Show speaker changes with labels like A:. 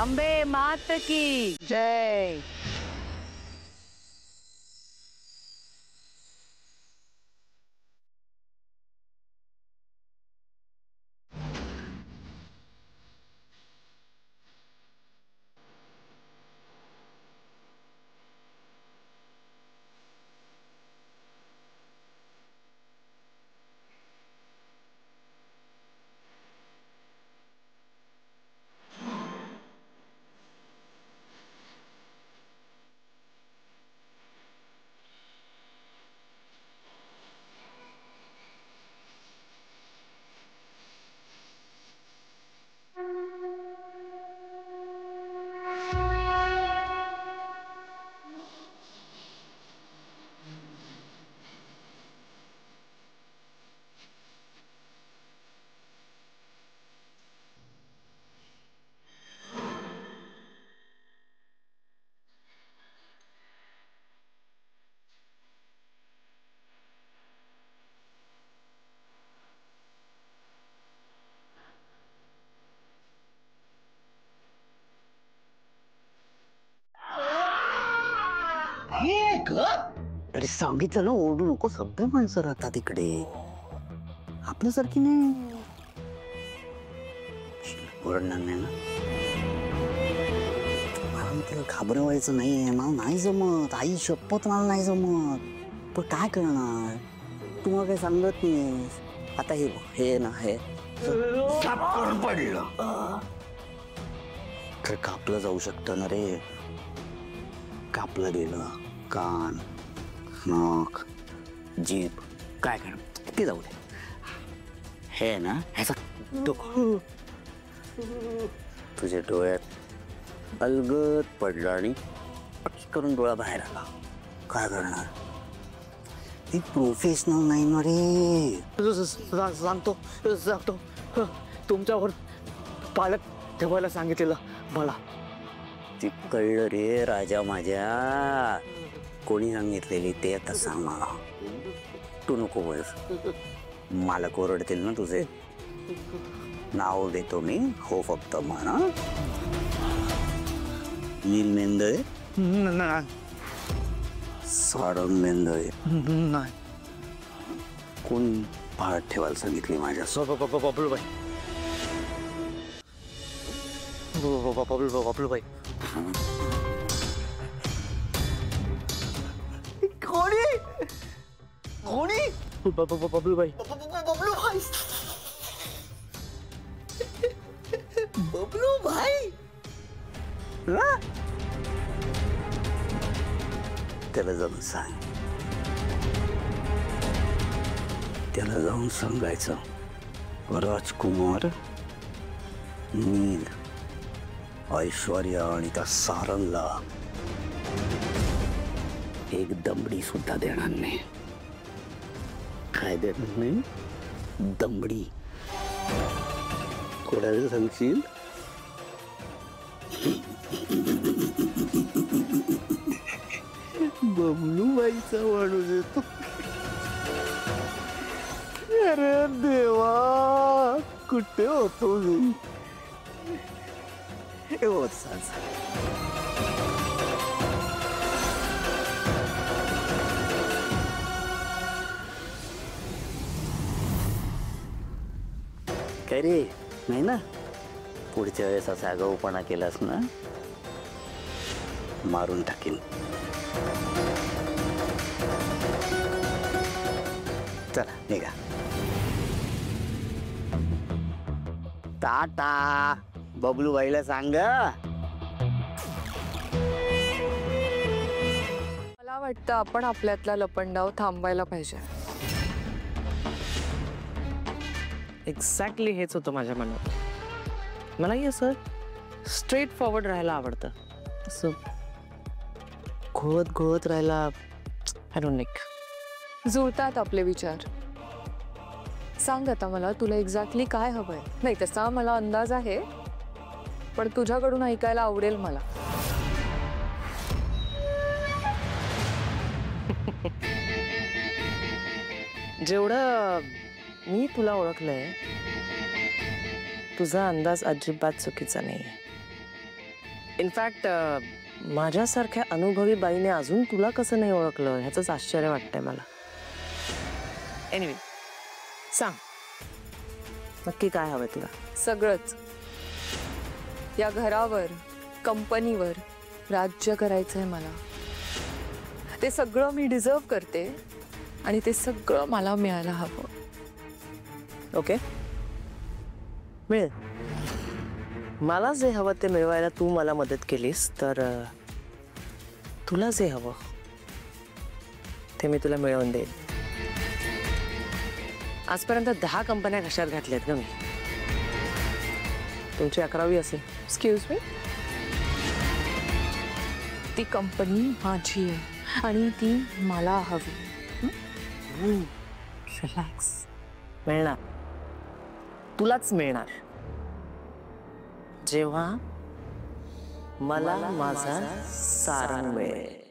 A: अंबे मात की जय.
B: अरे सांगितलं ना ओरडू नको. सगळे माणसं राहतात इकडे. आपल्यासारखी नाही. ओरडणार नाही ना. मला त्याला घाबरवायचं नाहीये. मला नाही जमत. आई शपथ मला नाही जमत. पण काय करणार. तुम्हाला काही सांगत नाही. आता हे ना हे सापड पडलं तर कापलं जाऊ शकतं ना रे. कापलं गेलं कान नाक जीभ काय करणार ते जाऊ दे. हे ना ह्याचा तुझ्या डोळ्यात अलगद पडला आणि करून डोळा बाहेर आला. काय करणार. ती प्रोफेशनल नाही ना रे. सांगतो तुमच्यावर पालक ठेवायला सांगितलेलं मला. ती कळलं रे राजा माझ्या. कोणी सांगितलेली ते आता सांग मला. तू नको बोलस. मालक ओरडतील ना तुझे. नाव देतो मी. हो फक्त म्हणा. नील मेंदळे सारंग मेंदळे नाही. कोण पाळत ठेवायला सांगितली माझ्या. बबलूबाई बबलूबाई कोणी कोणी बबलूबाई बबलूबाई बबलूबाई त्याला जाऊन सांग. त्याला जाऊन सांगायचं राजकुमार नील ऐश्वर्या आणि त्या सारंगला एक दमडी सुद्धा देणार नाही. काय देणार नाही. दमडी. कोणाला सांगशील. बबलूबाईचा माणूस येतो. अरे देवा कुठे होतो मी. काय रे नाही ना. पुढच्या वेळेस असा आगाऊपणा केलास ना मारून टाकीन. चला निघा. टाटा. बबलूबाईला सांग.
C: मला वाटतं आपण आपल्यातला लपंडाव थांबवायला पाहिजे.
A: एक्झॅक्टली हेच होतं माझ्या मनात. मलाही असं स्ट्रेट फॉरवर्ड राहायला आवडतं. असं घोळत राहायला आय डोंट लाईक.
C: जुळतात आपले विचार. सांग आता मला तुला एक्झॅक्टली काय हवंय. नाही तसा मला अंदाज आहे पण तुझ्याकडून ऐकायला आवडेल मला.
A: जेवढं मी तुला ओळखलंय तुझा अंदाज अजिबात चुकीचा नाही. इनफॅक्ट माझ्यासारख्या अनुभवी बाईने अजून तुला कसं नाही ओळखलं ह्याचंच आश्चर्य वाटतंय मला. एनिवे सांग नक्की काय हवंय तुला.
C: सगळंच. या घरावर, कंपनीवर राज्य करायचंय मला. ते सगळं मी डिझर्व करते आणि ते सगळं मला मिळायला हवं.
A: ओके मिळेल. मला जे हवं ते मिळवायला तू मला मदत केलीस तर तुला जे हवं ते मी तुला मिळवून देईन. आजपर्यंत 10 कंपन्या घशात घातल्यात ग मी. तुमची 11वी असेल.
C: Excuse me. ती कंपनी माझी आहे आणि ती मला हवी.
A: रिलॅक्स. मिळणार. तुलाच मिळणार जेव्हा मला माझा सारंग मिळेल.